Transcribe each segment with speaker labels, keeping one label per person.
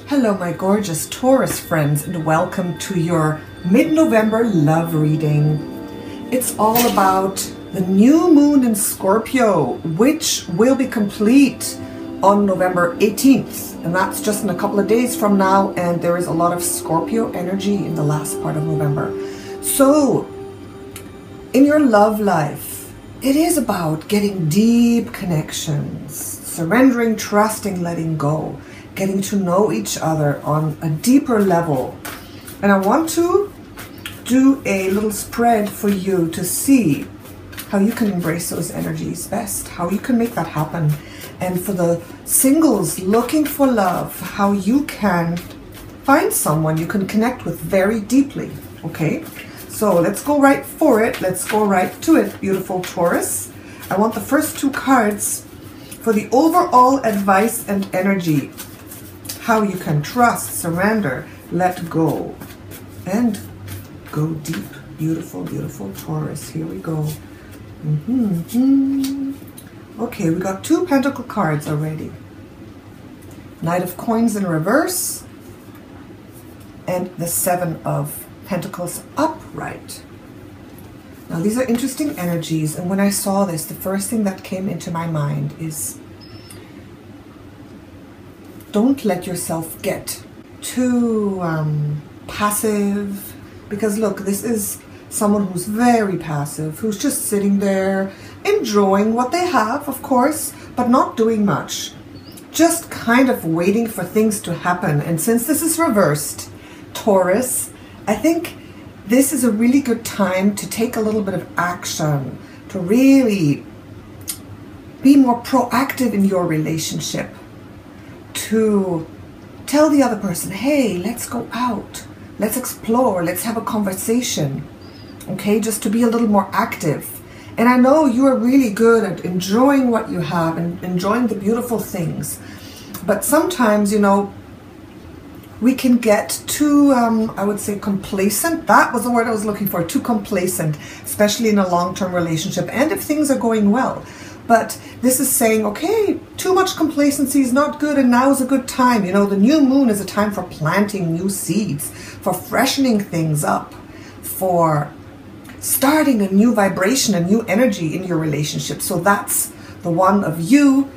Speaker 1: Hello my gorgeous Taurus friends, and welcome to your mid-November love reading. It's all about the new moon in Scorpio, which will be complete on November 18th, and that's just in a couple of days from now, and there is a lot of Scorpio energy in the last part of November. So in your love life, it is about getting deep connections, surrendering, trusting, letting go, getting to know each other on a deeper level. And I want to do a little spread for you to see how you can embrace those energies best, how you can make that happen. And for the singles looking for love, how you can find someone you can connect with very deeply. Okay, so let's go right for it. Let's go right to it, beautiful Taurus. I want the first two cards for the overall advice and energy. How you can trust, surrender, let go, and go deep. Beautiful, beautiful Taurus. Here we go. Okay, we got two Pentacle cards already. Knight of Coins in reverse, and the Seven of Pentacles upright. Now these are interesting energies, and when I saw this, the first thing that came into my mind is don't let yourself get too passive, because look, this is someone who's very passive, who's just sitting there enjoying what they have, of course, but not doing much, just kind of waiting for things to happen. And since this is reversed, Taurus, I think this is a really good time to take a little bit of action, to really be more proactive in your relationship, to tell the other person, hey, let's go out, let's explore, let's have a conversation. Okay, just to be a little more active. And I know you are really good at enjoying what you have and enjoying the beautiful things, but sometimes, you know, we can get too, I would say, complacent. That was the word I was looking for, too complacent, especially in a long-term relationship and if things are going well. But this is saying, okay, too much complacency is not good, and now is a good time. You know, the new moon is a time for planting new seeds, for freshening things up, for starting a new vibration, a new energy in your relationship. So that's the one of you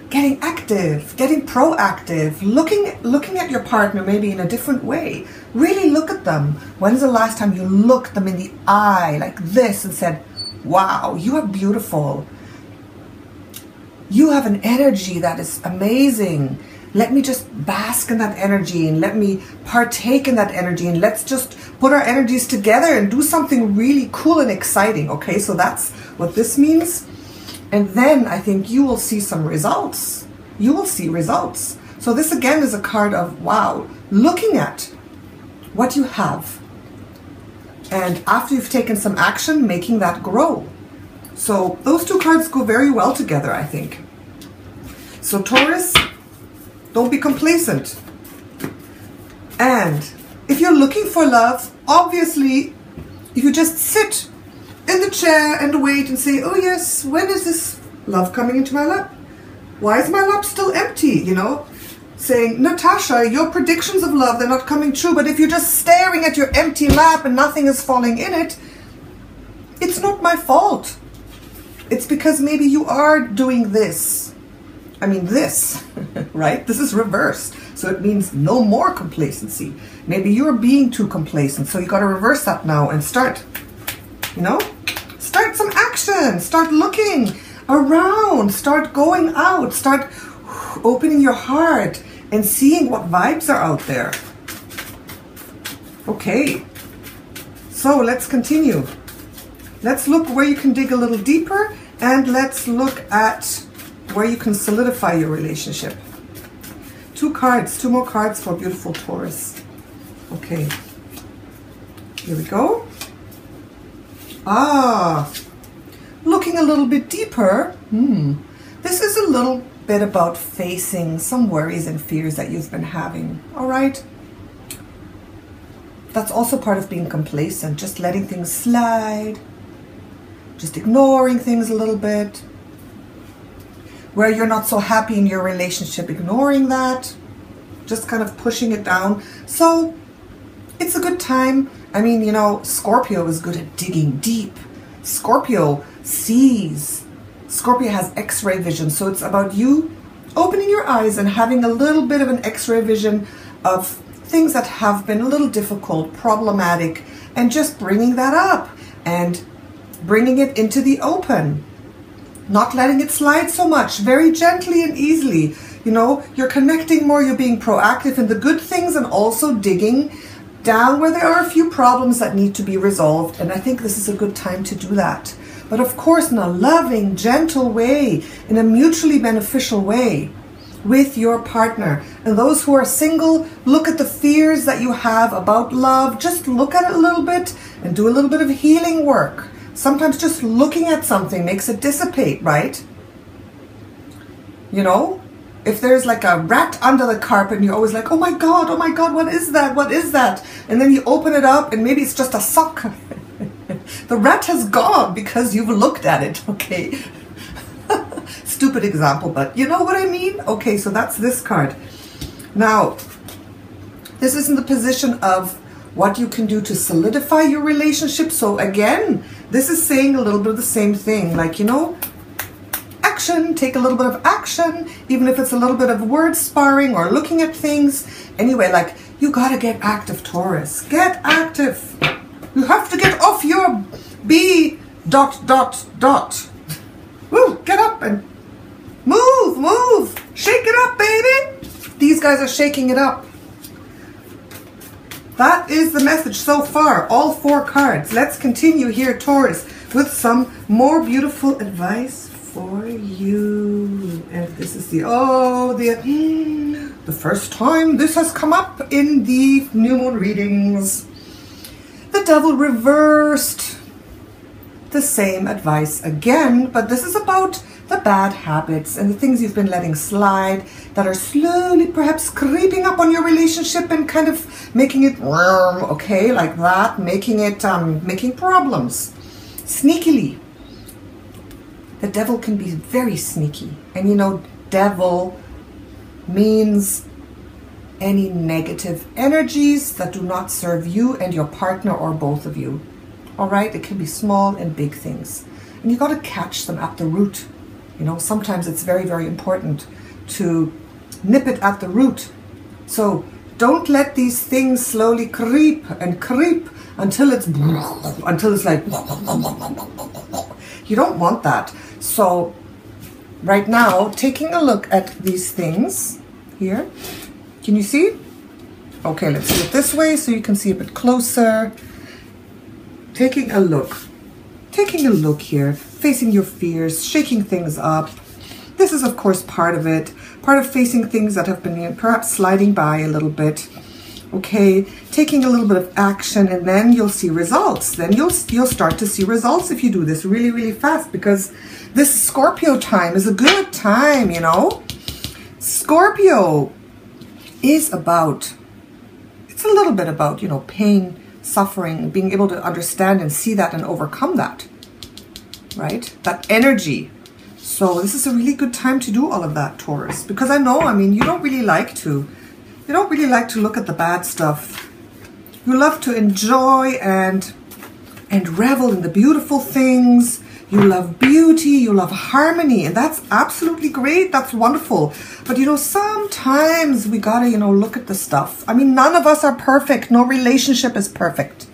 Speaker 1: getting active, getting proactive, looking at your partner maybe in a different way. Really look at them. When's the last time you looked them in the eye like this and said, wow, you are beautiful. You have an energy that is amazing. Let me just bask in that energy, and let me partake in that energy, and let's just put our energies together and do something really cool and exciting. Okay, so that's what this means. And then I think you will see some results. You will see results. So this again is a card of, wow, looking at what you have, and after you've taken some action, making that grow. So those two cards go very well together, I think. So Taurus, don't be complacent. And if you're looking for love, obviously, if you just sit in the chair and wait and say, oh yes, when is this love coming into my lap? Why is my lap still empty? You know, saying, Natasha, your predictions of love, they're not coming true. But if you're just staring at your empty lap and nothing is falling in it, it's not my fault. It's because maybe you are doing this. I mean this, right? This is reversed. So it means no more complacency. Maybe you're being too complacent. So you got to reverse that now and start, you know, start some action. Start looking around. Start going out. Start opening your heart and seeing what vibes are out there. Okay. So let's continue. Let's look where you can dig a little deeper, and let's look at where you can solidify your relationship. Two more cards for beautiful Taurus. Okay, here we go. Looking a little bit deeper. This is a little bit about facing some worries and fears that you've been having. All right. That's also part of being complacent, just letting things slide. Just ignoring things a little bit. where you're not so happy in your relationship, ignoring that. just kind of pushing it down. So it's a good time. I mean, you know, Scorpio is good at digging deep. Scorpio sees. Scorpio has X-ray vision. So it's about you opening your eyes and having a little bit of an X-ray vision of things that have been a little difficult, problematic, and just bringing that up and bringing it into the open. Not letting it slide so much, very gently and easily. You know, you're connecting more, you're being proactive in the good things and also digging down where there are a few problems that need to be resolved. And I think this is a good time to do that. But of course, in a loving, gentle way, in a mutually beneficial way with your partner. And those who are single, look at the fears that you have about love. Just look at it a little bit and do a little bit of healing work. Sometimes just looking at something makes it dissipate, right? You know? If there's like a rat under the carpet and you're always like, oh my God, what is that? What is that? And then you open it up and maybe it's just a sock. The rat has gone because you've looked at it, okay? Stupid example, but you know what I mean? Okay, so that's this card. Now, this is in the position of what you can do to solidify your relationship. So again, this is saying a little bit of the same thing. Like, you know, action, take a little bit of action, even if it's a little bit of word sparring or looking at things. Anyway, like, you gotta get active, Taurus. Get active. You have to get off your B ... Woo, get up and move. Shake it up, baby. These guys are shaking it up. That is the message so far, all 4 cards. Let's continue here, Taurus, with some more beautiful advice for you. And this is the first time this has come up in the new moon readings. The Devil reversed. The same advice again, but this is about the bad habits and the things you've been letting slide that are slowly perhaps creeping up on your relationship and kind of making it, okay, like that, making it, making problems. Sneakily. The devil can be very sneaky. And you know, devil means any negative energies that do not serve you and your partner or both of you. All right, it can be small and big things. And you got to catch them at the root. You know, sometimes it's very, very important to nip it at the root. So don't let these things slowly creep until it's like, you don't want that. So right now, taking a look at these things here, can you see? Okay, let's do it this way so you can see a bit closer. Taking a look here, facing your fears, shaking things up. This is of course part of it, part of facing things that have been perhaps sliding by a little bit. Okay, taking a little bit of action, and then you'll see results. Then you'll start to see results if you do this really, really fast, because this Scorpio time is a good time, you know. Scorpio is about, it's a little bit about, you know, pain, suffering, being able to understand and see that and overcome that, right? That energy. So this is a really good time to do all of that, Taurus, because I know, I mean, you don't really like to look at the bad stuff. You love to enjoy and revel in the beautiful things. You love beauty, you love harmony, and that's absolutely great. That's wonderful. But you know, sometimes we gotta, you know, look at the stuff. I mean, none of us are perfect. No relationship is perfect.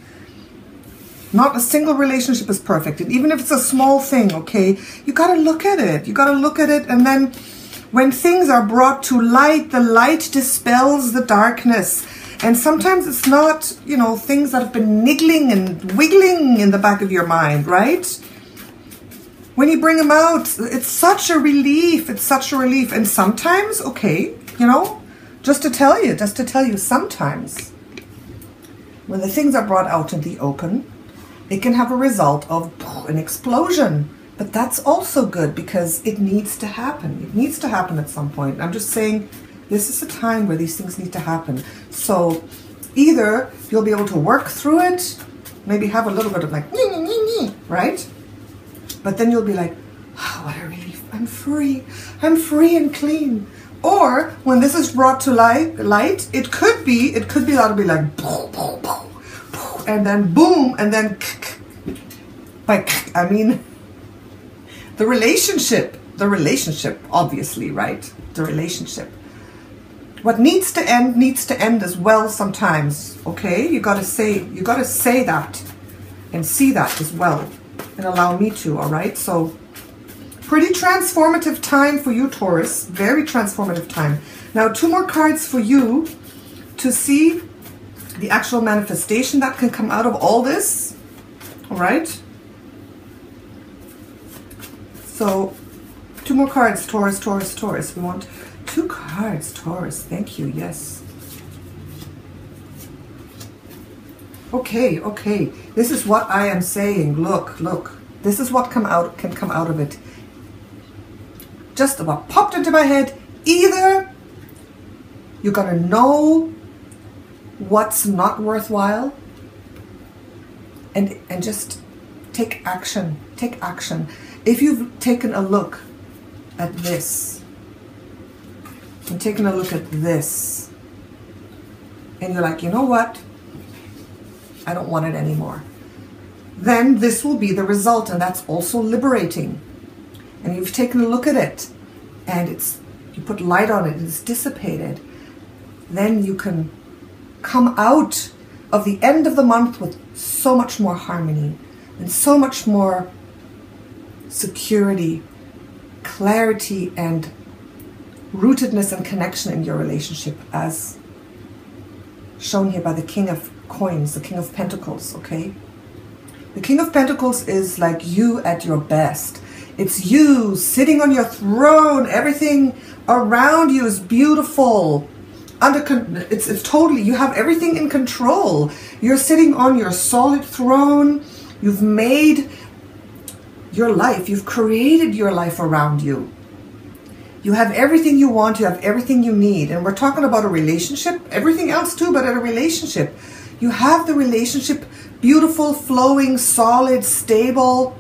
Speaker 1: Not a single relationship is perfect. And even if it's a small thing, okay, you gotta look at it. You gotta look at it, and then when things are brought to light, the light dispels the darkness. And sometimes it's not, you know, things that have been niggling and wiggling in the back of your mind, right? When you bring them out, it's such a relief. It's such a relief. And sometimes, okay, you know, just to tell you, sometimes when the things are brought out in the open, it can have a result of an explosion. But that's also good because it needs to happen. It needs to happen at some point. I'm just saying this is a time where these things need to happen. So either you'll be able to work through it, maybe have a little bit of like, right? But then you'll be like, oh, what a relief. I'm free and clean. Or when this is brought to light, it could be that'll be like boom, boom, boom, boom, and then boom, and then like, I mean, the relationship, obviously, right? The relationship. What needs to end as well sometimes, okay? You gotta say that and see that as well, and allow me to, all right? So pretty transformative time for you, Taurus. Very transformative time. Now, 2 more cards for you to see the actual manifestation that can come out of all this, all right? So 2 more cards, Taurus, Taurus, Taurus. We want 2 cards, Taurus. Thank you. Yes. Okay, okay. This is what I am saying. Look, look. This is what can come out of it. Just about popped into my head. Either you're gonna know what's not worthwhile and just take action. Take action. If you've taken a look at this, and taking a look at this, and you're like, you know what, I don't want it anymore, then this will be the result, and that's also liberating. And you've taken a look at it, and you put light on it, and it's dissipated, then you can come out of the end of the month with so much more harmony and so much more security, clarity, and rootedness and connection in your relationship, as shown here by the King of Coins, the King of Pentacles, okay? The King of Pentacles is like you at your best. It's you sitting on your throne. Everything around you is beautiful. It's totally, you have everything in control. You're sitting on your solid throne. You've made your life. You've created your life around you. You have everything you want. You have everything you need. And we're talking about a relationship, everything else too, but at a relationship. You have the relationship beautiful, flowing, solid, stable.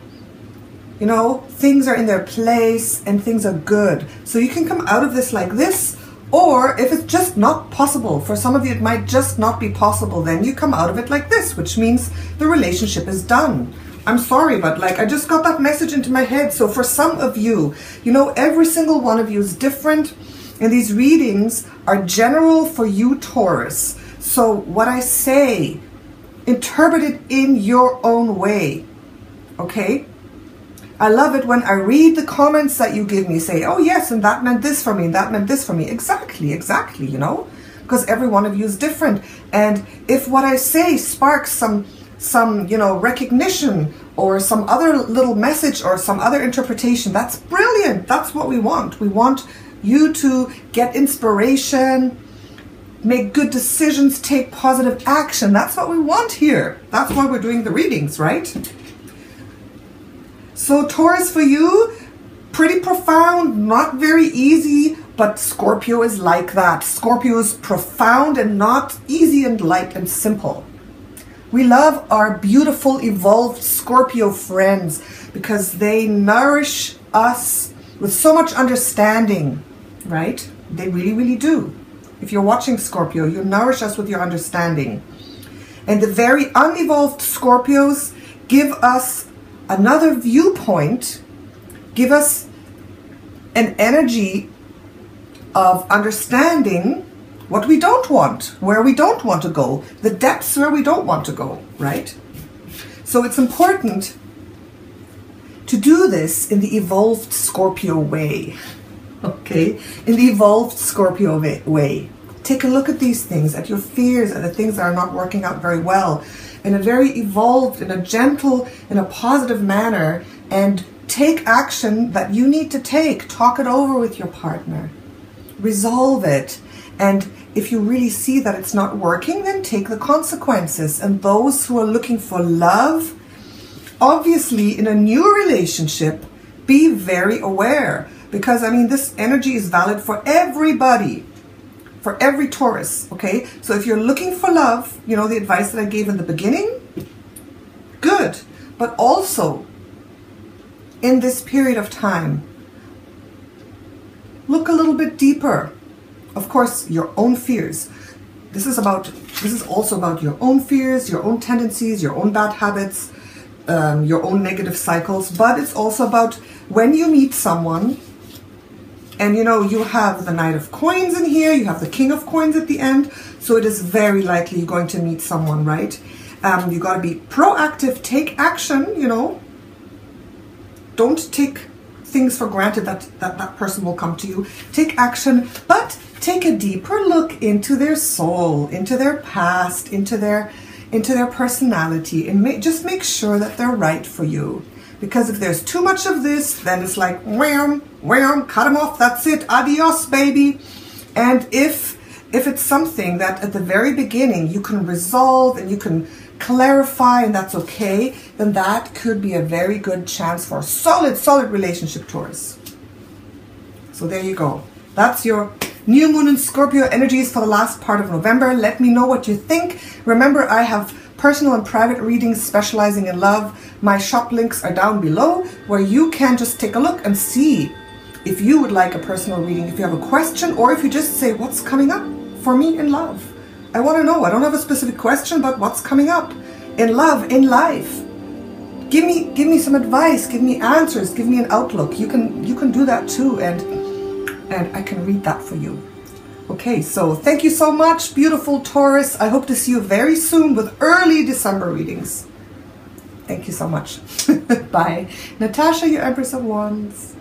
Speaker 1: You know, things are in their place and things are good. So you can come out of this like this, or if it's just not possible, for some of you it might just not be possible, then you come out of it like this, which means the relationship is done. I'm sorry, but like I just got that message into my head. So for some of you, you know, every single one of you is different, and these readings are general for you, Taurus. So what I say, interpret it in your own way, okay? I love it when I read the comments that you give me, say, oh yes, and that meant this for me, and that meant this for me. Exactly, exactly, you know, because every one of you is different. And if what I say sparks some, you know, recognition or some other little message or some other interpretation, that's brilliant. That's what we want. We want you to get inspiration, make good decisions, take positive action. That's what we want here. That's why we're doing the readings, right? So Taurus, for you, pretty profound, not very easy, but Scorpio is like that. Scorpio is profound and not easy and light and simple. We love our beautiful, evolved Scorpio friends because they nourish us with so much understanding, right? They really, really do. If you're watching Scorpio, you nourish us with your understanding. And the very unevolved Scorpios give us another viewpoint, give us an energy of understanding what we don't want, where we don't want to go, the depths where we don't want to go, right? So it's important to do this in the evolved Scorpio way, okay? In the evolved Scorpio way. Take a look at these things, at your fears, at the things that are not working out very well, in a very evolved, in a gentle, in a positive manner, and take action that you need to take. Talk it over with your partner. Resolve it. And if you really see that it's not working, then take the consequences. And those who are looking for love, obviously in a new relationship, be very aware. Because, I mean, this energy is valid for everybody. For every Taurus, okay? So if you're looking for love, you know, the advice that I gave in the beginning, good. But also, in this period of time, look a little bit deeper. Of course, your own fears. This is also about your own fears, your own tendencies, your own bad habits, your own negative cycles. But it's also about when you meet someone, and you know, you have the Knight of Coins in here, you have the King of Coins at the end, so it is very likely you're going to meet someone, right? You got to be proactive, take action, you know. Don't take things for granted that person will come to you. Take action, but take a deeper look into their soul, into their past, into their personality, and just make sure that they're right for you. Because if there's too much of this, then it's like, wham, wham, cut them off, that's it, adios, baby. And if it's something that at the very beginning you can resolve and you can clarify, and that's okay, then that could be a very good chance for a solid relationship, Taurus. So there you go. That's your new moon in Scorpio energies for the last part of November. Let me know what you think. Remember, I have personal and private readings specializing in love. My shop links are down below, where you can just take a look and see if you would like a personal reading, if you have a question, or if you just say, what's coming up for me in love? I want to know. I don't have a specific question, but what's coming up in love, in life? Give me some advice, give me answers, give me an outlook. You can do that too, and I can read that for you. Okay, so thank you so much, beautiful Taurus. I hope to see you very soon with early December readings. Thank you so much. Bye. Natasha, your Empress of Wands.